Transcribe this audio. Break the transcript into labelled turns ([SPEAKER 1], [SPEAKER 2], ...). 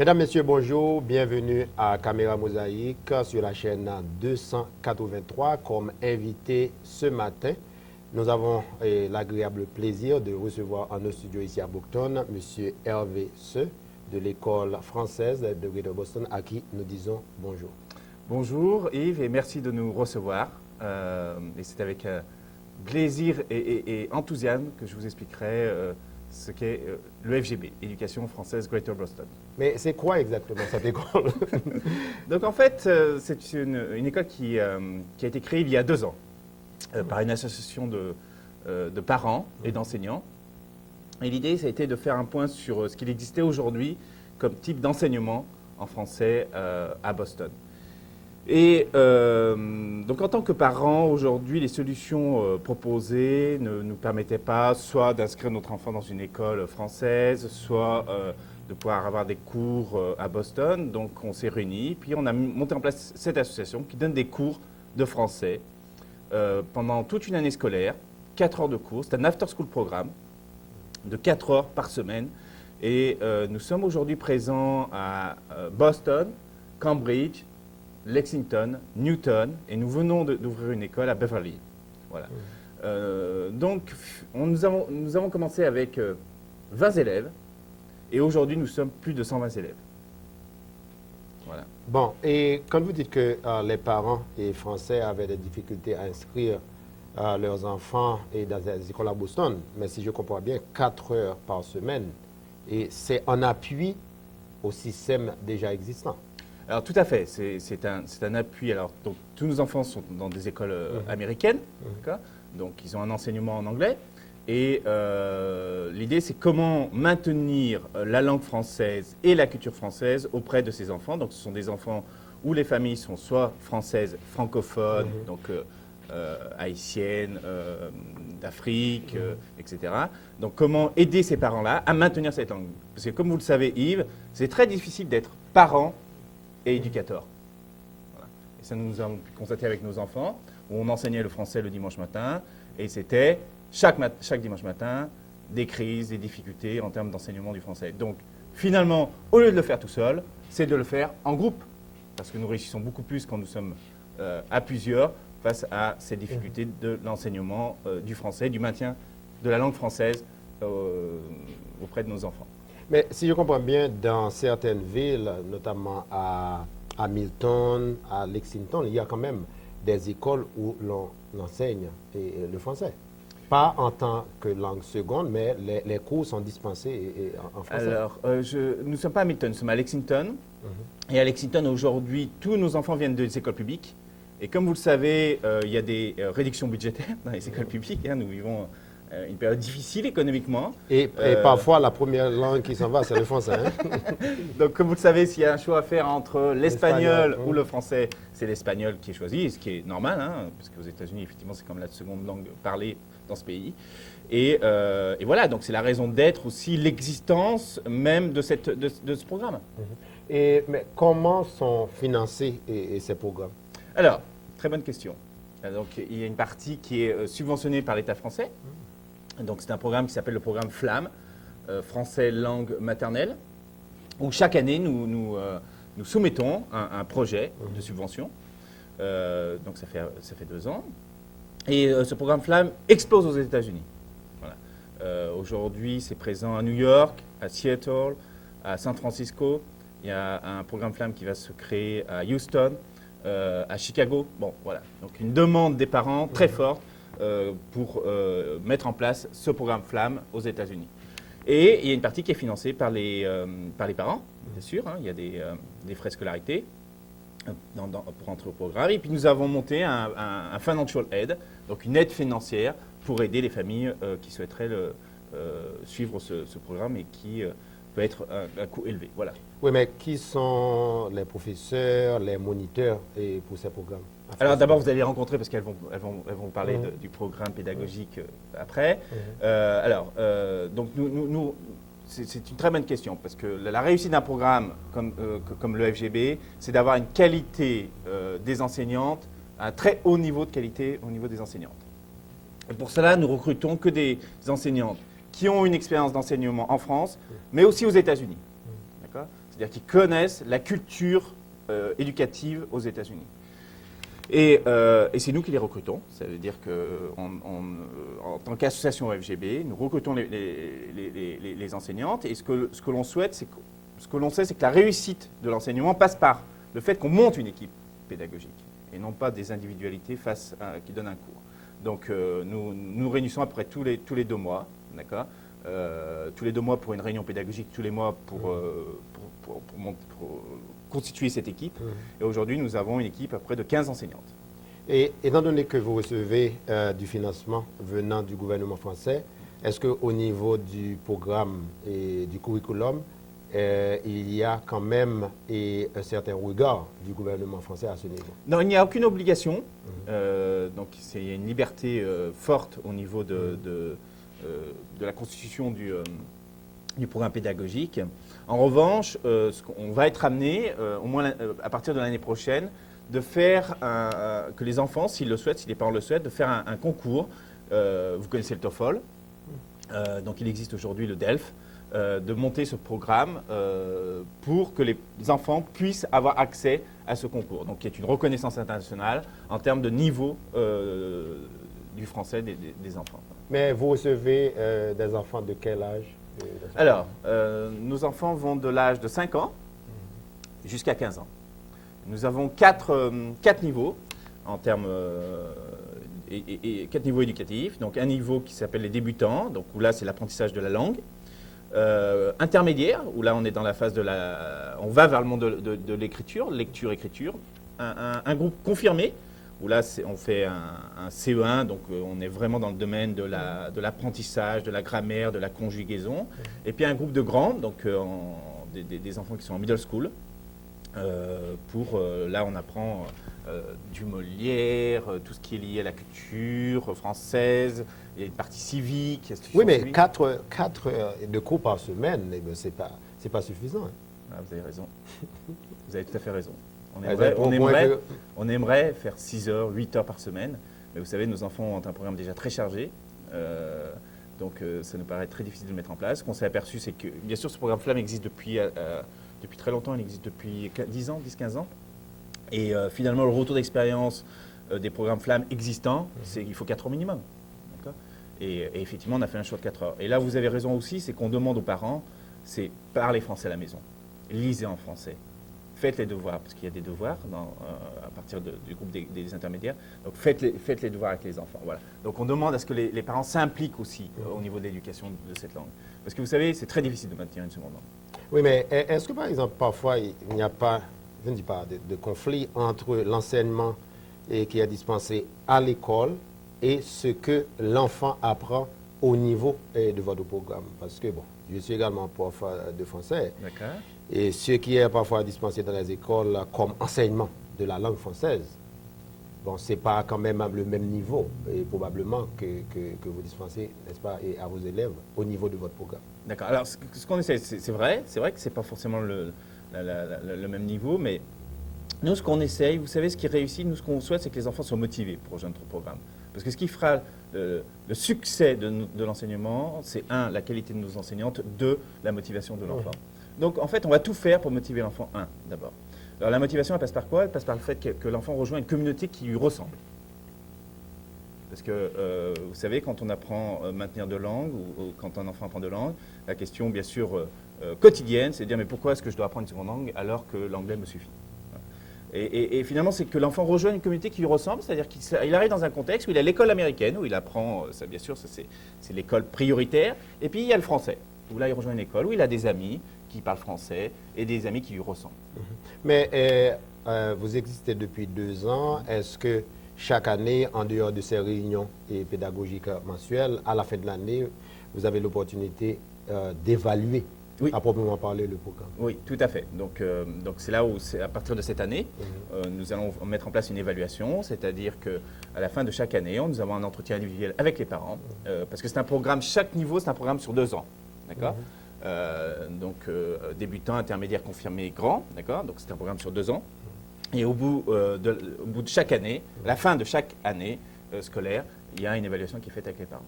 [SPEAKER 1] Mesdames, Messieurs, bonjour. Bienvenue à Caméra Mosaïque sur la chaîne 283. Comme invité ce matin, nous avons l'agréable plaisir de recevoir en nos studios ici à Boughton M. Hervé Seu de l'école française de Greater Boston, à qui nous disons bonjour.
[SPEAKER 2] Bonjour Yves et merci de nous recevoir. Et c'est avec plaisir et enthousiasme que je vous expliquerai ce qu'est le FGB, Éducation française Greater Boston.
[SPEAKER 1] Mais c'est quoi exactement cette école?
[SPEAKER 2] Donc en fait, c'est une école qui a été créée il y a 2 ans par une association de parents et d'enseignants. Et l'idée, ça a été de faire un point sur ce qu'il existait aujourd'hui comme type d'enseignement en français à Boston. Et donc en tant que parents, aujourd'hui, les solutions proposées ne nous permettaient pas soit d'inscrire notre enfant dans une école française, soit de pouvoir avoir des cours à Boston. Donc on s'est réunis, puis on a monté en place cette association qui donne des cours de français pendant toute une année scolaire, 4 heures de cours. C'est un after-school programme de 4 heures par semaine. Et nous sommes aujourd'hui présents à Boston, Cambridge, Lexington, Newton, et nous venons d'ouvrir une école à Beverly. Voilà. Donc, nous avons commencé avec 20 élèves, et aujourd'hui, nous sommes plus de 120 élèves. Voilà.
[SPEAKER 1] Bon, et quand vous dites que les parents et français avaient des difficultés à inscrire leurs enfants dans des écoles à Boston, mais si je comprends bien, 4 heures par semaine, et c'est en appui au système déjà existant.
[SPEAKER 2] Alors tout à fait, c'est un appui. Alors donc, tous nos enfants sont dans des écoles américaines, donc ils ont un enseignement en anglais. Et l'idée, c'est comment maintenir la langue française et la culture française auprès de ces enfants. Donc ce sont des enfants où les familles sont soit françaises, francophones, donc haïtiennes, d'Afrique, etc. Donc comment aider ces parents-là à maintenir cette langue? Parce que comme vous le savez Yves, c'est très difficile d'être parent et éducateur. Voilà. Et ça, nous avons pu constater avec nos enfants, où on enseignait le français le dimanche matin, et c'était chaque dimanche matin des crises, des difficultés en termes d'enseignement du français. Donc finalement, au lieu de le faire tout seul, c'est de le faire en groupe, parce que nous réussissons beaucoup plus quand nous sommes à plusieurs face à ces difficultés de l'enseignement du français, du maintien de la langue française auprès de nos enfants.
[SPEAKER 1] Mais si je comprends bien, dans certaines villes, notamment à Hamilton, à Lexington, il y a quand même des écoles où l'on enseigne le français. Pas en tant que langue seconde, mais les cours sont dispensés en français.
[SPEAKER 2] Alors, nous ne sommes pas à Hamilton, nous sommes à Lexington. Et à Lexington, aujourd'hui, tous nos enfants viennent des écoles publiques. Et comme vous le savez, il y a des réductions budgétaires dans les écoles publiques. Nous vivons une période difficile économiquement.
[SPEAKER 1] Et parfois, la première langue qui s'en va, c'est le français.
[SPEAKER 2] Donc, comme vous le savez, s'il y a un choix à faire entre l'espagnol ou le français, c'est l'espagnol qui est choisi, ce qui est normal, parce qu'aux États-Unis, effectivement, c'est comme la seconde langue parlée dans ce pays. Et voilà, donc c'est la raison d'être aussi, l'existence même de ce programme.
[SPEAKER 1] Mais comment sont financés ces programmes?
[SPEAKER 2] Alors, très bonne question. Donc, il y a une partie qui est subventionnée par l'État français. Donc, c'est un programme qui s'appelle le programme FLAM, Français langue maternelle, où chaque année, nous soumettons un projet de subvention. Donc, ça fait 2 ans. Et ce programme FLAM explose aux États-Unis. Voilà. Aujourd'hui, c'est présent à New York, à Seattle, à San Francisco. Il y a un programme FLAM qui va se créer à Houston, à Chicago. Bon, voilà. Donc, une demande des parents très forte pour mettre en place ce programme FLAM aux États-Unis. Et il y a une partie qui est financée par les parents, bien sûr. Il y a des frais de scolarité pour entrer au programme. Et puis nous avons monté un financial aid, donc une aide financière pour aider les familles qui souhaiteraient suivre ce programme et qui peut être un coût élevé. Voilà.
[SPEAKER 1] Oui, mais qui sont les professeurs, les moniteurs pour ces programmes?
[SPEAKER 2] Alors d'abord, vous allez les rencontrer parce qu'elles vont parler du programme pédagogique après. Donc c'est une très bonne question parce que la réussite d'un programme comme le FGB, c'est d'avoir une qualité des enseignantes, un très haut niveau de qualité au niveau des enseignantes. Et pour cela, nous recrutons que des enseignantes qui ont une expérience d'enseignement en France, mais aussi aux États-Unis. c'est-à-dire qu'ils connaissent la culture éducative aux États-Unis. Et c'est nous qui les recrutons. Ça veut dire qu'en tant qu'association FGB, nous recrutons les enseignantes. Et ce que l'on souhaite, c'est que la réussite de l'enseignement passe par le fait qu'on monte une équipe pédagogique et non pas des individualités qui donnent un cours. Donc nous réunissons à peu près tous les 2 mois, d'accord, tous les 2 mois pour une réunion pédagogique, tous les mois pour constituer cette équipe. Et aujourd'hui, nous avons une équipe à près de 15 enseignantes.
[SPEAKER 1] Et étant donné que vous recevez du financement venant du gouvernement français, est-ce qu'au niveau du programme et du curriculum, il y a quand même un certain regard du gouvernement français à ce niveau?
[SPEAKER 2] Non, il n'y a aucune obligation. Donc, il y a une liberté forte au niveau de la constitution du programme pédagogique. En revanche, on va être amené, au moins à partir de l'année prochaine, de faire que les enfants, s'ils le souhaitent, si les parents le souhaitent, de faire un concours. Vous connaissez le TOEFL, donc il existe aujourd'hui le DELF, de monter ce programme pour que les enfants puissent avoir accès à ce concours. Donc, qui est une reconnaissance internationale en termes de niveau du français des enfants.
[SPEAKER 1] Mais vous recevez des enfants de quel âge?
[SPEAKER 2] Alors, nos enfants vont de l'âge de 5 ans jusqu'à 15 ans. Nous avons 4 niveaux en termes 4 niveaux éducatifs. Donc, un niveau qui s'appelle les débutants, donc où là c'est l'apprentissage de la langue. Intermédiaire, où là on est dans la phase on va vers le monde de l'écriture, lecture-écriture. Un groupe confirmé, où là on fait un CE1, donc on est vraiment dans le domaine de l'apprentissage, de la grammaire, de la conjugaison. Et puis un groupe de grands, donc des enfants qui sont en middle school. Là on apprend du Molière, tout ce qui est lié à la culture française, il y a une partie civique.
[SPEAKER 1] Oui, mais 4 heures de cours par semaine, eh bien, c'est pas suffisant. Hein.
[SPEAKER 2] Ah, vous avez raison. Vous avez tout à fait raison. On aimerait faire 6 heures, 8 heures par semaine, mais vous savez, nos enfants ont un programme déjà très chargé, donc ça nous paraît très difficile de le mettre en place. Ce qu'on s'est aperçu, c'est que, bien sûr, ce programme Flamme existe depuis très longtemps, il existe depuis 10-15 ans. Et finalement, le retour d'expérience des programmes Flamme existants, c'est qu'il faut 4 heures minimum. Et effectivement, on a fait un choix de 4 heures. Et là, vous avez raison aussi, c'est qu'on demande aux parents, c'est parler français à la maison, lisez en français, faites les devoirs, parce qu'il y a des devoirs à partir du groupe des intermédiaires. Donc faites les devoirs avec les enfants. Voilà. Donc on demande à ce que les parents s'impliquent aussi au niveau de l'éducation de cette langue. Parce que vous savez, c'est très difficile de maintenir une seconde langue.
[SPEAKER 1] Oui, mais est-ce que par exemple, parfois, il n'y a pas, je ne dis pas, de conflit entre l'enseignement qui est dispensé à l'école et ce que l'enfant apprend au niveau de votre programme? Parce que, bon, je suis également prof de français.
[SPEAKER 2] D'accord.
[SPEAKER 1] Et ce qui est parfois dispensé dans les écoles comme enseignement de la langue française, bon, ce n'est pas quand même le même niveau, et probablement que vous dispensez, n'est-ce pas, à vos élèves au niveau de votre programme.
[SPEAKER 2] D'accord. Alors, ce qu'on essaie, c'est vrai que ce n'est pas forcément le même niveau, mais nous, ce qu'on essaye, vous savez, ce qui réussit, nous, ce qu'on souhaite, c'est que les enfants soient motivés pour rejoindre notre programme. Parce que ce qui fera le succès de l'enseignement, c'est 1, la qualité de nos enseignantes, 2, la motivation de l'enfant. Donc, en fait, on va tout faire pour motiver l'enfant, d'abord. Alors, la motivation, elle passe par quoi? Elle passe par le fait que l'enfant rejoint une communauté qui lui ressemble. Parce que, vous savez, quand on apprend à maintenir de langue, ou quand un enfant apprend de langue, la question, bien sûr, quotidienne, c'est de dire, mais pourquoi est-ce que je dois apprendre une seconde langue alors que l'anglais me suffit? Et finalement, c'est que l'enfant rejoigne une communauté qui lui ressemble, c'est-à-dire qu'il arrive dans un contexte où il a l'école américaine, où il apprend, ça, bien sûr, c'est l'école prioritaire, et puis il y a le français, où là, il rejoint une école où il a des amis qui parlent français et des amis qui lui ressemblent.
[SPEAKER 1] Mais vous existez depuis 2 ans. Est-ce que chaque année, en dehors de ces réunions pédagogiques mensuelles, à la fin de l'année, vous avez l'opportunité d'évaluer à proprement parler le programme?
[SPEAKER 2] Oui, tout à fait. Donc c'est là où, à partir de cette année, nous allons mettre en place une évaluation, c'est-à-dire qu'à la fin de chaque année, nous avons un entretien individuel avec les parents, parce que c'est un programme, chaque niveau, c'est un programme sur 2 ans. D'accord? Débutant, intermédiaire, confirmé, grand. D'accord? Donc c'est un programme sur 2 ans. Et au bout de chaque année, à la fin de chaque année scolaire, il y a une évaluation qui est faite avec les parents.